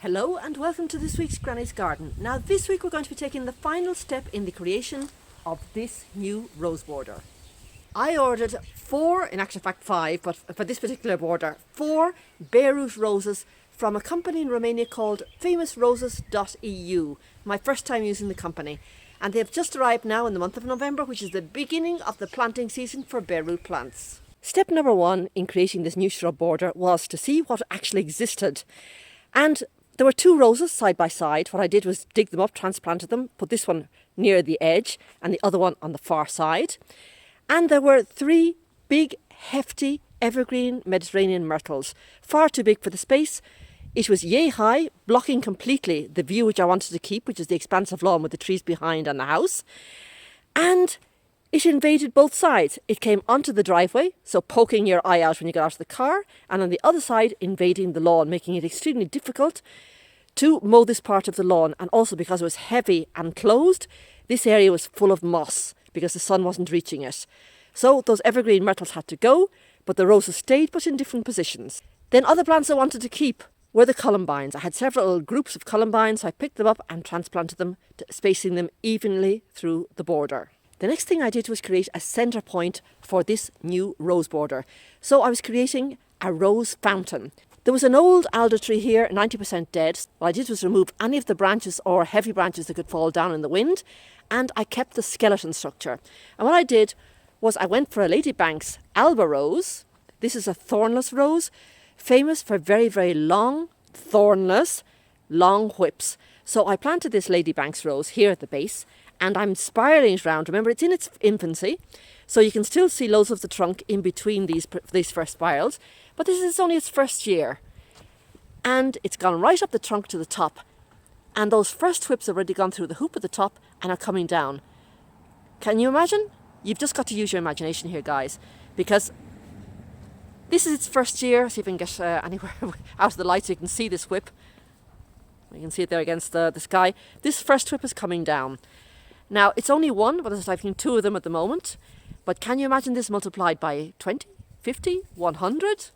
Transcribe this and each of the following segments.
Hello and welcome to this week's Granny's Garden. Now this week we're going to be taking the final step in the creation of this new rose border. I ordered 4, in actual fact 5, but for this particular border, 4 bare root roses from a company in Romania called FamousRoses.eu. My first time using the company. And they've just arrived now in the month of November, which is the beginning of the planting season for bare root plants. Step number 1 in creating this new shrub border was to see what actually existed. And there were 2 roses side by side. What I did was dig them up, transplanted them, put this one near the edge and the other one on the far side. And there were 3 big, hefty Evergreen Mediterranean Myrtles, far too big for the space. It was yay high, blocking completely the view which I wanted to keep, which is the expanse of lawn with the trees behind and the house. And it invaded both sides. It came onto the driveway, so poking your eye out when you got out of the car, and on the other side invading the lawn, making it extremely difficult to mow this part of the lawn. And also because it was heavy and closed, this area was full of moss because the sun wasn't reaching it. So those evergreen myrtles had to go, but the roses stayed, but in different positions. Then other plants I wanted to keep were the Columbines. I had several groups of Columbines, so I picked them up and transplanted them, spacing them evenly through the border. The next thing I did was create a centre point for this new rose border. So I was creating a rose fountain. There was an old alder tree here, 90% dead. What I did was remove any of the branches or heavy branches that could fall down in the wind, and I kept the skeleton structure. And what I did was I went for a Lady Banks Alba rose. This is a thornless rose, famous for very, very long, thornless, long whips. So I planted this Lady Banks rose here at the base, and I'm spiralling it around. Remember, it's in its infancy, so you can still see loads of the trunk in between these first spirals. But this is only its first year. And it's gone right up the trunk to the top. And those first whips have already gone through the hoop at the top and are coming down. Can you imagine? You've just got to use your imagination here, guys. Because this is its first year. See if I can get anywhere out of the light so you can see this whip. You can see it there against the sky. This first whip is coming down. Now, it's only one, but there's I think 2 of them at the moment. But can you imagine this multiplied by 20, 50, 100?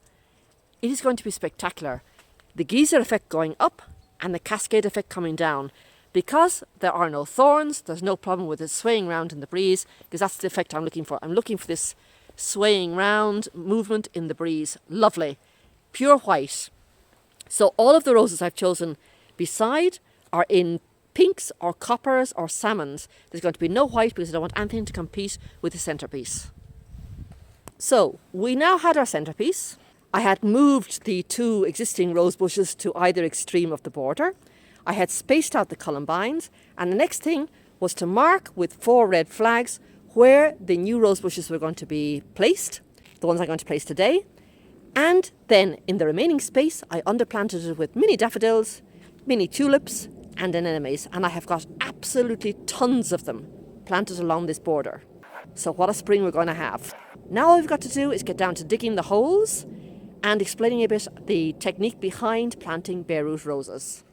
It is going to be spectacular. The geyser effect going up and the cascade effect coming down. Because there are no thorns, there's no problem with it swaying around in the breeze, because that's the effect I'm looking for. I'm looking for this swaying round movement in the breeze. Lovely. Pure white. So all of the roses I've chosen beside are in pinks or coppers or salmons. There's going to be no white because I don't want anything to compete with the centrepiece. So we now had our centrepiece. I had moved the 2 existing rose bushes to either extreme of the border. I had spaced out the Columbines, and the next thing was to mark with 4 red flags where the new rose bushes were going to be placed, the ones I'm going to place today. And then in the remaining space, I underplanted it with mini daffodils, mini tulips, and anemones, and I have got absolutely tons of them planted along this border. So what a spring we're going to have. Now all we've got to do is get down to digging the holes and explaining a bit the technique behind planting bare root roses.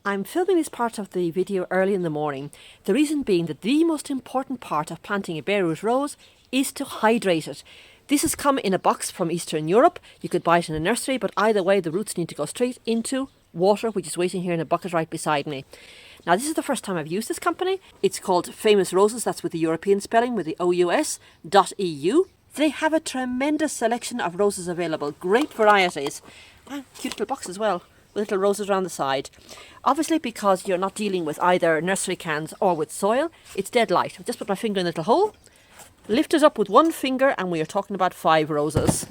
I'm filming this part of the video early in the morning, the reason being that the most important part of planting a bare root rose is to hydrate it. This has come in a box from Eastern Europe. You could buy it in a nursery, but either way the roots need to go straight into water, which is waiting here in a bucket right beside me. Now this is the first time I've used this company. It's called Famous Roses, that's with the European spelling, with the OUS.EU. They have a tremendous selection of roses available, great varieties, and cute little box as well, with little roses around the side. Obviously because you're not dealing with either nursery cans or with soil, it's dead light. I've just put my finger in the little hole, lift it up with 1 finger, and we are talking about 5 roses.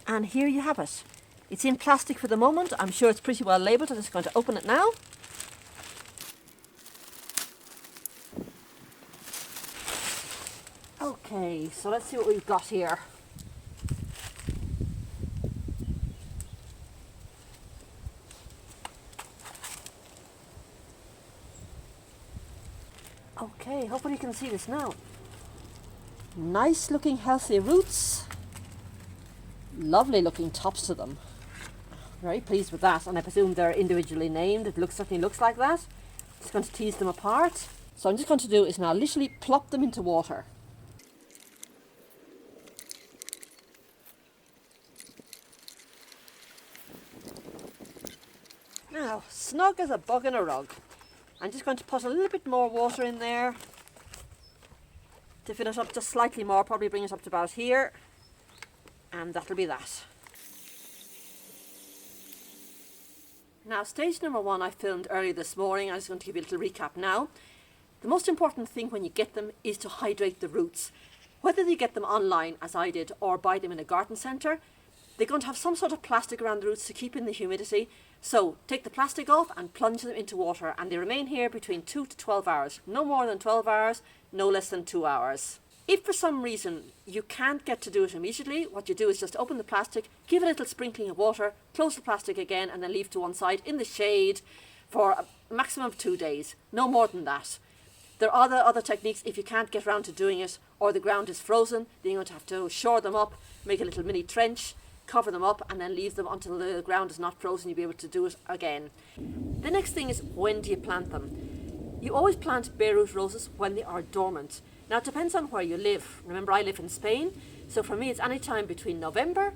And here you have it. It's in plastic for the moment. I'm sure it's pretty well labelled. I'm just going to open it now. Okay, so let's see what we've got here. Okay, hopefully you can see this now. Nice looking healthy roots. Lovely looking tops to them. Very pleased with that, and I presume they're individually named. It certainly looks like that. Just going to tease them apart. So I'm just going to do is now literally plop them into water. Now, snug as a bug in a rug. I'm just going to put a little bit more water in there to fill it up just slightly more, probably bring it up to about here, and that'll be that. Now, stage number 1 I filmed earlier this morning. I'm just going to give you a little recap now. The most important thing when you get them is to hydrate the roots. Whether you get them online, as I did, or buy them in a garden centre, they're going to have some sort of plastic around the roots to keep in the humidity. So take the plastic off and plunge them into water, and they remain here between 2 to 12 hours. No more than 12 hours, no less than 2 hours. If for some reason you can't get to do it immediately, what you do is just open the plastic, give a little sprinkling of water, close the plastic again, and then leave to one side in the shade for a maximum of 2 days. No more than that. There are other techniques if you can't get around to doing it, or the ground is frozen, then you're going to have to shore them up, make a little mini trench, cover them up, and then leave them until the ground is not frozen. You'll be able to do it again. The next thing is, when do you plant them? You always plant bare root roses when they are dormant. Now, it depends on where you live. Remember, I live in Spain, so for me it's any time between November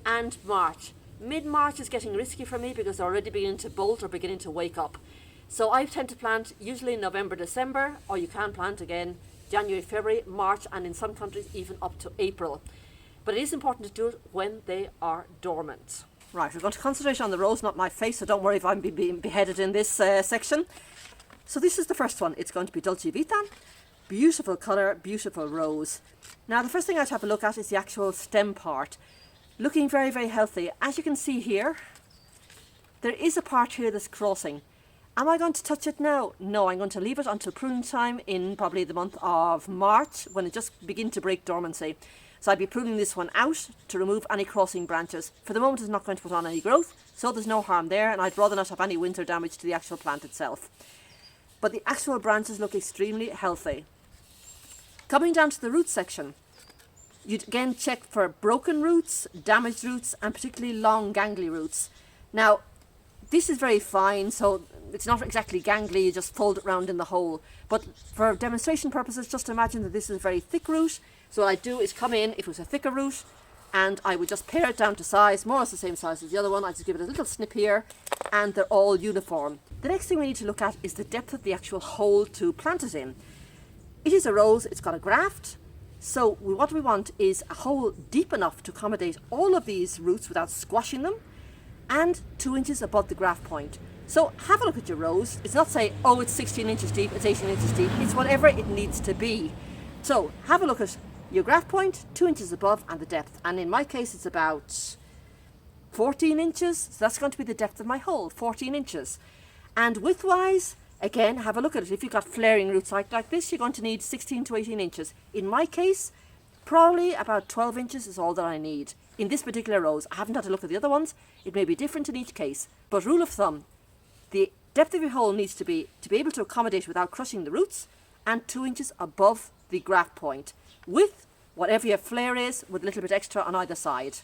and March. Mid-March is getting risky for me because they're already beginning to bolt or beginning to wake up. So I tend to plant usually November, December, or you can plant again January, February, March, and in some countries even up to April. But it is important to do it when they are dormant. Right, we're going to concentrate on the rose, not my face, so don't worry if I'm being beheaded in this section. So this is the first one. It's going to be Dolce Vita. Beautiful colour, beautiful rose. Now, the first thing I'd have a look at is the actual stem part. Looking very, very healthy. As you can see here, there is a part here that's crossing. Am I going to touch it now? No, I'm going to leave it until pruning time in probably the month of March, when it just begins to break dormancy. So I'd be pruning this one out to remove any crossing branches. For the moment, it's not going to put on any growth, so there's no harm there, and I'd rather not have any winter damage to the actual plant itself. But the actual branches look extremely healthy. Coming down to the root section, you'd again check for broken roots, damaged roots, and particularly long gangly roots. Now, this is very fine, so it's not exactly gangly, you just fold it round in the hole. But for demonstration purposes, just imagine that this is a very thick root. So what I do is come in, if it was a thicker root, and I would just pare it down to size, more or less the same size as the other one. I just give it a little snip here, and they're all uniform. The next thing we need to look at is the depth of the actual hole to plant it in. It is a rose, it's got a graft, so what we want is a hole deep enough to accommodate all of these roots without squashing them, and 2 inches above the graft point. So have a look at your rose. It's not saying, oh, it's 16 inches deep, it's 18 inches deep. It's whatever it needs to be. So have a look at your graft point, 2 inches above, and the depth. And in my case, it's about 14 inches. So that's going to be the depth of my hole, 14 inches. And width-wise, again, have a look at it. If you've got flaring roots like this, you're going to need 16 to 18 inches. In my case, probably about 12 inches is all that I need. In this particular rose, I haven't had a look at the other ones. It may be different in each case. But rule of thumb, the depth of your hole needs to be able to accommodate without crushing the roots, and 2 inches above the graft point, with whatever your flare is, with a little bit extra on either side.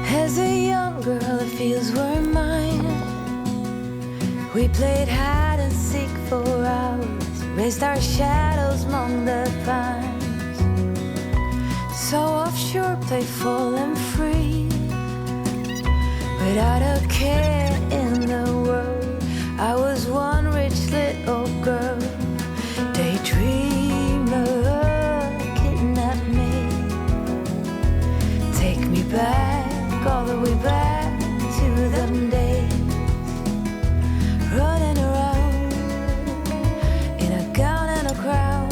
As a young girl, the fields were mine. We played hide and seek for hours, raised our shadows among the pines. So offshore, playful and free, without a care in the world. I was one rich little girl, daydreamer, kidnap me, take me back, all the way back to them days, running around in a gown and a crown.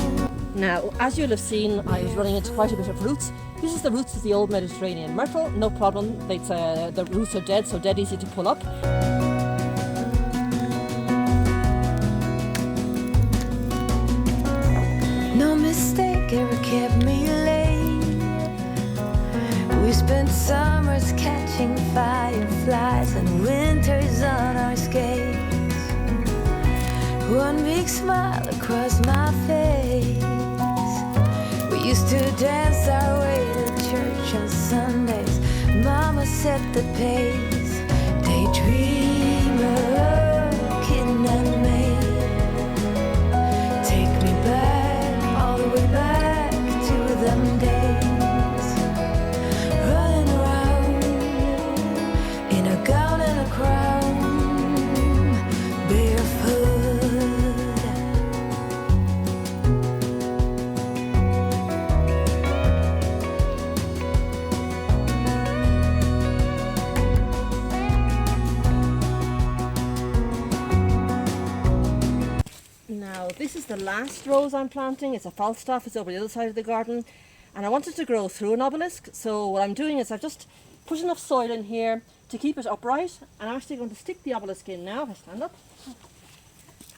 Now, as you'll have seen, I was running into quite a bit of roots. This is the roots of the old Mediterranean myrtle. No problem, the roots are dead, so dead easy to pull up. No mistake ever kept me late. We spent summers catching fireflies and winters on our skates. One big smile across my face. We used to dance our way to church on Sundays. Mama set the pace. Daydreamer, kidnap me, This is the last rose I'm planting. It's a Falstaff. It's over the other side of the garden. And I want it to grow through an obelisk. So what I'm doing is I've just put enough soil in here to keep it upright. And I'm actually going to stick the obelisk in now. If I stand up.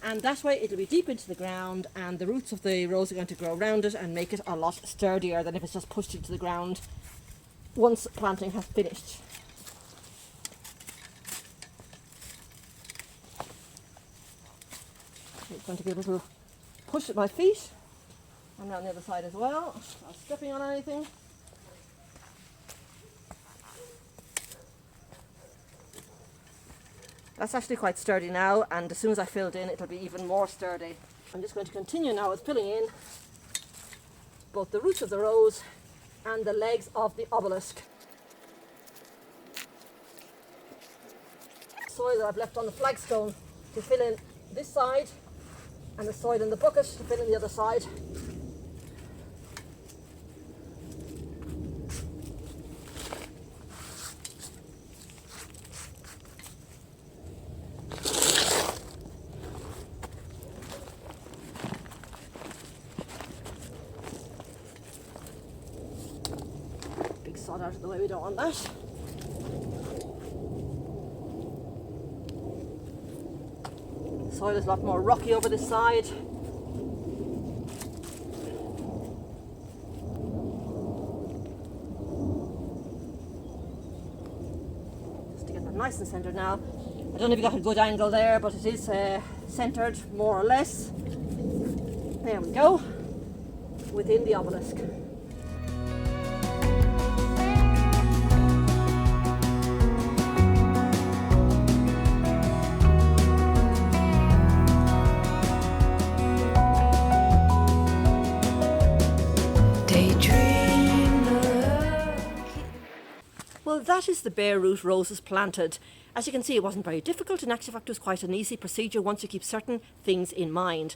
And that way it'll be deep into the ground and the roots of the rose are going to grow around it and make it a lot sturdier than if it's just pushed into the ground once planting has finished. It's going to give a little push at my feet and around the other side as well. Not stepping on anything. That's actually quite sturdy now, and as soon as I fill it in, it'll be even more sturdy. I'm just going to continue now with filling in both the roots of the rose and the legs of the obelisk. Soil that I've left on the flagstone to fill in this side, and the soil in the bucket to fill in the other side. Sod out of the way, we don't want that. The soil is a lot more rocky over this side. Just to get that nice and centred now. I don't know if you got a good angle there, but it is centred more or less. There we go, within the obelisk. Well, that is the bare root roses planted. As you can see, it wasn't very difficult. In actual fact, it was quite an easy procedure once you keep certain things in mind.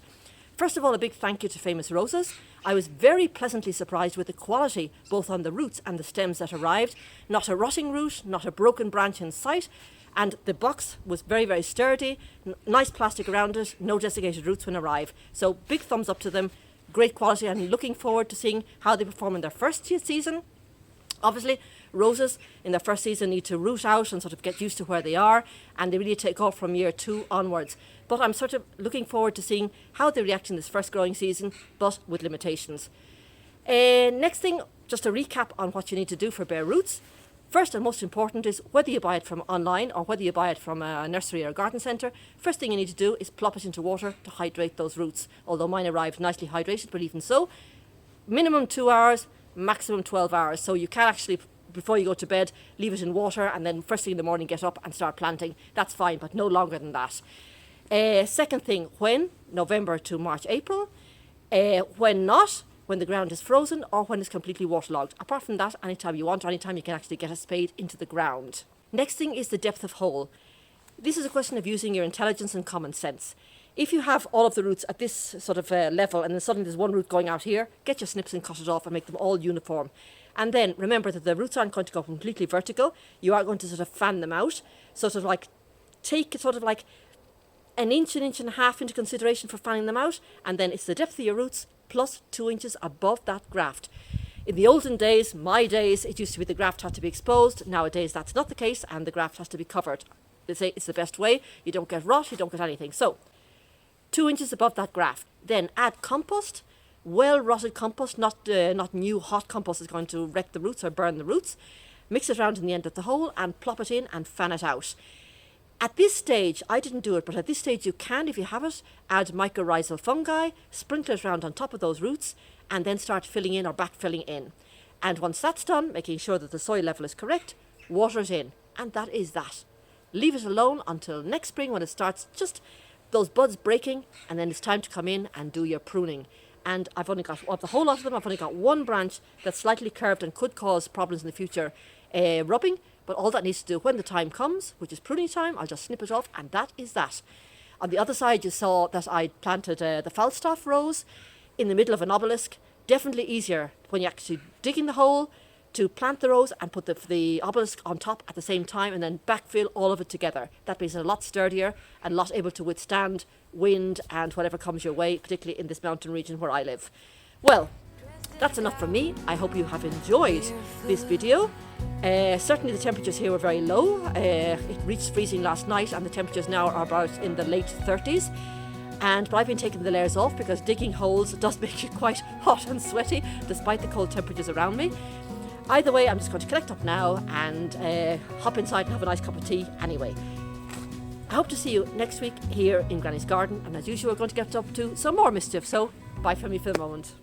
First of all, a big thank you to Famous Roses. I was very pleasantly surprised with the quality, both on the roots and the stems that arrived. Not a rotting root, not a broken branch in sight. And the box was very, very sturdy. Nice plastic around it, no desiccated roots when arrived. So big thumbs up to them. Great quality, and looking forward to seeing how they perform in their first season. Obviously, roses in their first season need to root out and sort of get used to where they are, and they really take off from year 2 onwards. But I'm sort of looking forward to seeing how they react in this first growing season, but with limitations. Next thing, just a recap on what you need to do for bare roots. First and most important is whether you buy it from online or whether you buy it from a nursery or a garden centre. First thing you need to do is plop it into water to hydrate those roots. Although mine arrived nicely hydrated, but even so, minimum 2 hours, maximum 12 hours. So you can actually, before you go to bed, leave it in water and then first thing in the morning get up and start planting. That's fine, but no longer than that. Second thing, when? November to March, April. When not, when the ground is frozen or when it's completely waterlogged. Apart from that, anytime you want, or anytime you can actually get a spade into the ground. Next thing is the depth of hole. This is a question of using your intelligence and common sense. If you have all of the roots at this sort of level and then suddenly there's one root going out here, get your snips and cut it off and make them all uniform. And then remember that the roots aren't going to go completely vertical. You are going to sort of fan them out. Sort of like take sort of like an inch and a half into consideration for fanning them out, and then it's the depth of your roots plus 2 inches above that graft. In the olden days, my days, it used to be the graft had to be exposed. Nowadays that's not the case and the graft has to be covered. They say it's the best way. You don't get rot, you don't get anything. So 2 inches above that graft. Then add compost, well-rotted compost, not new hot compost is going to wreck the roots or burn the roots. Mix it around in the end of the hole and plop it in and fan it out. At this stage, I didn't do it, but at this stage you can, if you have it, add mycorrhizal fungi, sprinkle it around on top of those roots, and then start filling in or backfilling in. And once that's done, making sure that the soil level is correct, water it in. And that is that. Leave it alone until next spring when it starts just those buds breaking, and then it's time to come in and do your pruning. And I've only got, of the whole lot of them, I've only got one branch that's slightly curved and could cause problems in the future rubbing. But all that needs to do when the time comes, which is pruning time, I'll just snip it off, and that is that. On the other side, you saw that I planted the Falstaff rose in the middle of an obelisk. Definitely easier when you actually dig in the hole, to plant the rose and put the obelisk on top at the same time, and then backfill all of it together. That makes it a lot sturdier and a lot able to withstand wind and whatever comes your way, particularly in this mountain region where I live. Well, that's enough from me. I hope you have enjoyed this video. Certainly the temperatures here were very low. It reached freezing last night, and the temperatures now are about in the late 30s. But I've been taking the layers off because digging holes does make you quite hot and sweaty despite the cold temperatures around me. Either way, I'm just going to collect up now and hop inside and have a nice cup of tea anyway. I hope to see you next week here in Granny's garden, and as usual we're going to get up to some more mischief, so bye from me for the moment.